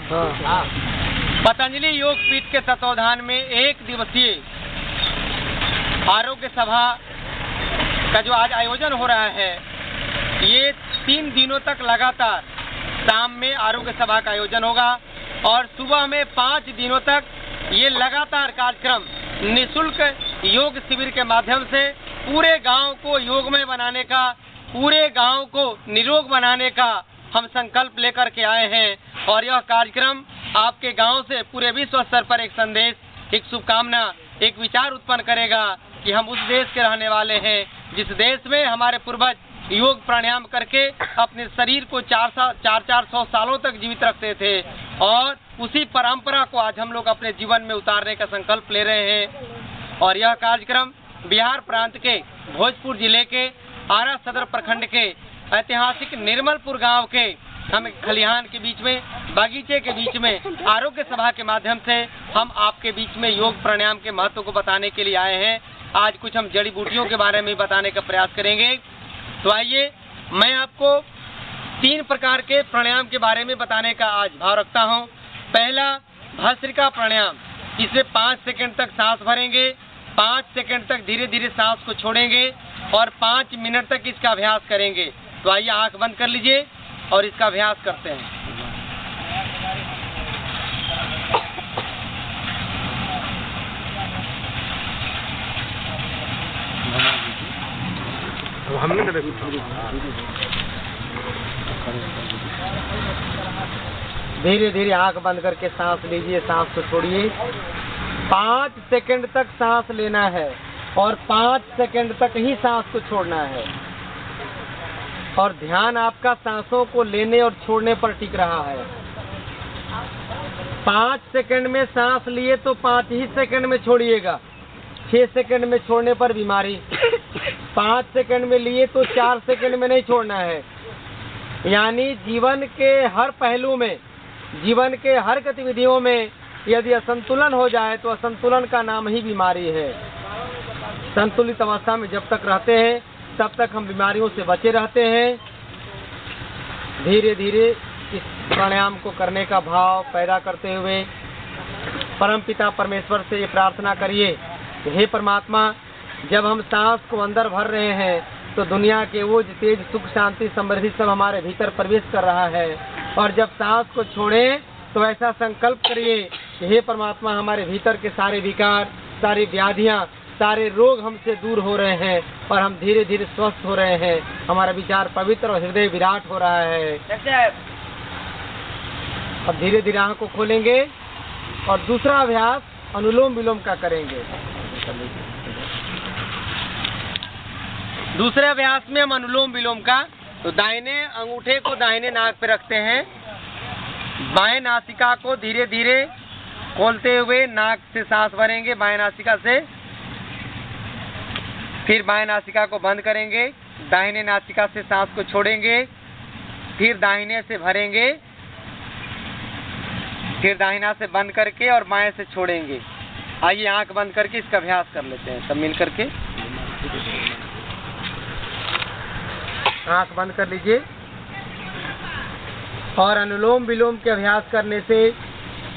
पतंजलि योग पीठ के तत्वावधान में 1 दिवसीय आरोग्य सभा का जो आज आयोजन हो रहा है, ये 3 दिनों तक लगातार शाम में आरोग्य सभा का आयोजन होगा और सुबह में 5 दिनों तक ये लगातार कार्यक्रम निःशुल्क योग शिविर के माध्यम से पूरे गांव को योगमय बनाने का, पूरे गांव को निरोग बनाने का हम संकल्प लेकर के आए हैं। और यह कार्यक्रम आपके गांव से पूरे विश्व स्तर पर एक संदेश, एक शुभकामना, एक विचार उत्पन्न करेगा कि हम उस देश के रहने वाले हैं जिस देश में हमारे पूर्वज योग प्राणायाम करके अपने शरीर को 400 सालों तक जीवित रखते थे और उसी परंपरा को आज हम लोग अपने जीवन में उतारने का संकल्प ले रहे हैं। और यह कार्यक्रम बिहार प्रांत के भोजपुर जिले के आरा सदर प्रखंड के ऐतिहासिक निर्मलपुर गांव के हम खलिहान के बीच में, बागीचे के बीच में आरोग्य सभा के माध्यम से हम आपके बीच में योग प्राणायाम के महत्व को बताने के लिए आए हैं। आज कुछ हम जड़ी बूटियों के बारे में बताने का प्रयास करेंगे। तो आइए, मैं आपको 3 प्रकार के प्राणायाम के बारे में बताने का आज भाव रखता हूँ। पहला, भस्त्रिका प्राणायाम। इसमें 5 सेकंड तक सांस भरेंगे, 5 सेकंड तक धीरे धीरे सांस को छोड़ेंगे और 5 मिनट तक इसका अभ्यास करेंगे। तो आइए आंख बंद कर लीजिए और इसका अभ्यास करते हैं। धीरे धीरे आंख बंद करके सांस लीजिए, सांस को छोड़िए। 5 सेकंड तक सांस लेना है और 5 सेकंड तक ही सांस को छोड़ना है और ध्यान आपका सांसों को लेने और छोड़ने पर टिक रहा है। 5 सेकंड में सांस लिए तो 5 ही सेकंड में छोड़िएगा। 6 सेकंड में छोड़ने पर बीमारी। 5 सेकंड में लिए तो 4 सेकंड में नहीं छोड़ना है। यानी जीवन के हर पहलू में, जीवन के हर गतिविधियों में यदि असंतुलन हो जाए तो असंतुलन का नाम ही बीमारी है। संतुलित अवस्था में जब तक रहते हैं तब तक हम बीमारियों से बचे रहते हैं। धीरे धीरे इस प्राणायाम को करने का भाव पैदा करते हुए परमपिता परमेश्वर से ये प्रार्थना करिए, हे परमात्मा, जब हम सांस को अंदर भर रहे हैं तो दुनिया के वो तेज, सुख, शांति, समृद्धि सब हमारे भीतर प्रवेश कर रहा है और जब सांस को छोड़ें तो ऐसा संकल्प करिए कि हे परमात्मा, हमारे भीतर के सारे विकार, सारी व्याधियां, सारे रोग हमसे दूर हो रहे हैं और हम धीरे धीरे स्वस्थ हो रहे हैं। हमारा विचार पवित्र और हृदय विराट हो रहा है। अब धीरे धीरे आंख को खोलेंगे और दूसरा अभ्यास अनुलोम विलोम का करेंगे। दूसरे अभ्यास में हम अनुलोम विलोम का, तो दाहिने अंगूठे को दाहिने नाक पे रखते हैं, बाएं नासिका को धीरे धीरे खोलते हुए नाक से सांस भरेंगे बाएं नासिका से, फिर बाएं नासिका को बंद करेंगे, दाहिने नासिका से सांस को छोड़ेंगे, फिर दाहिने से भरेंगे, फिर दाहिना से बंद करके और बाएं से छोड़ेंगे। आइए आंख बंद करके इसका अभ्यास कर लेते हैं सब मिल करके। आंख बंद कर लीजिए और अनुलोम विलोम के अभ्यास करने से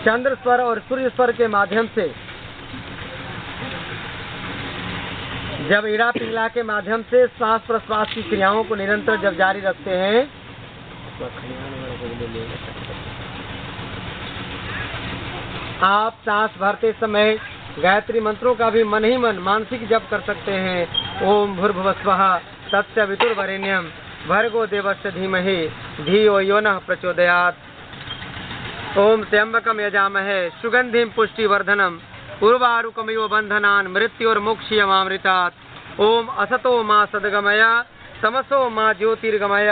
चंद्र स्वर और सूर्य स्वर के माध्यम से, जब इड़ा पिंगला के माध्यम से श्वास प्रश्वास की क्रियाओं को निरंतर जब जारी रखते हैं, आप सांस भरते समय गायत्री मंत्रों का भी मन ही मन मानसिक जप कर सकते हैं। ओम भूर्भुवस्वः तत्सवितुर्वरेण्यं भर्गो देवस्य धीमहि धियो यो नः प्रचोदयात्। ओम त्र्यंबकं यजामहे सुगंधिं पुष्टिवर्धनम् उर्वारुकमिव बंधनान् मृत्योर्मुक्षीयमामृतात्। ओम असतो मा सद्गमय तमसो मा ज्योतिर्गमय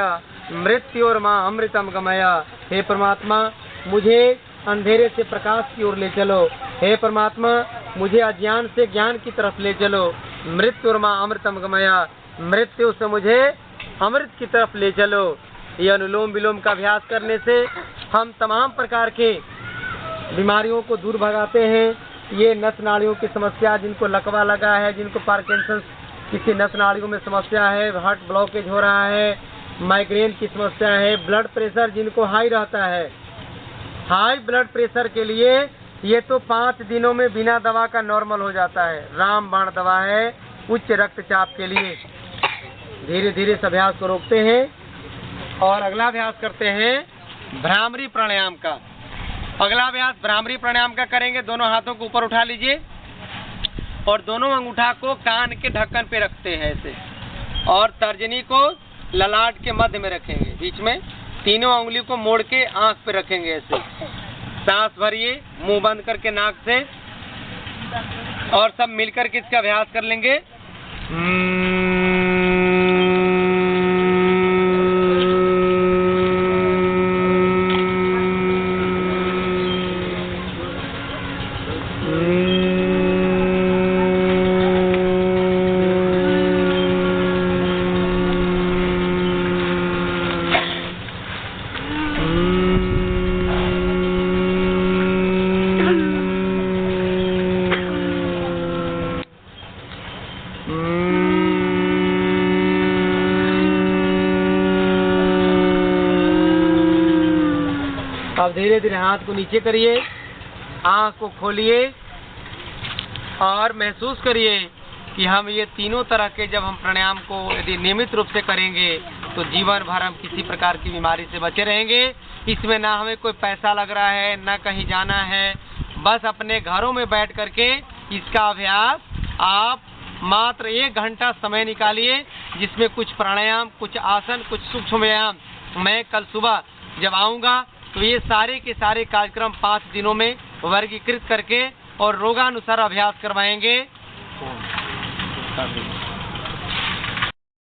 मृत्योर्मा अमृतम गमय। हे परमात्मा, मुझे अंधेरे से प्रकाश की ओर ले चलो। हे परमात्मा, मुझे अज्ञान से ज्ञान की तरफ ले चलो। मृत्युर्मा अमृतम गमया, मृत्यु से मुझे अमृत की तरफ ले चलो। ये अनुलोम विलोम का अभ्यास करने से हम तमाम प्रकार के बीमारियों को दूर भगाते हैं। ये नस नाड़ियों की समस्या, जिनको लकवा लगा है, जिनको पार्किंसन किसी नस नाड़ियों में समस्या है, हार्ट ब्लॉकेज हो रहा है, माइग्रेन की समस्या है, ब्लड प्रेशर जिनको हाई रहता है, हाई ब्लड प्रेशर के लिए ये तो 5 दिनों में बिना दवा का नॉर्मल हो जाता है। रामबाण दवा है उच्च रक्तचाप के लिए। धीरे धीरे इस अभ्यास को रोकते हैं और अगला अभ्यास करते हैं भ्रामरी प्राणायाम का। अगला अभ्यास भ्रामरी प्राणायाम का करेंगे। दोनों हाथों को ऊपर उठा लीजिए और दोनों अंगूठा को कान के ढक्कन पे रखते हैं ऐसे, और तर्जनी को ललाट के मध्य में रखेंगे, बीच में तीनों उंगली को मोड़ के आंख पे रखेंगे ऐसे। सांस भरिए मुंह बंद करके नाक से, और सब मिलकर के इसका अभ्यास कर लेंगे। अब धीरे धीरे हाथ को नीचे करिए, आँख को खोलिए और महसूस करिए कि हम ये तीनों तरह के जब हम प्राणायाम को यदि नियमित रूप से करेंगे तो जीवन भर हम किसी प्रकार की बीमारी से बचे रहेंगे। इसमें ना हमें कोई पैसा लग रहा है, ना कहीं जाना है, बस अपने घरों में बैठ करके इसका अभ्यास आप मात्र 1 घंटा समय निकालिए, जिसमें कुछ प्राणायाम, कुछ आसन, कुछ सूक्ष्म व्यायाम। मैं कल सुबह जब आऊँगा तो ये सारे के सारे कार्यक्रम 5 दिनों में वर्गीकृत करके और रोगानुसार अभ्यास करवाएंगे।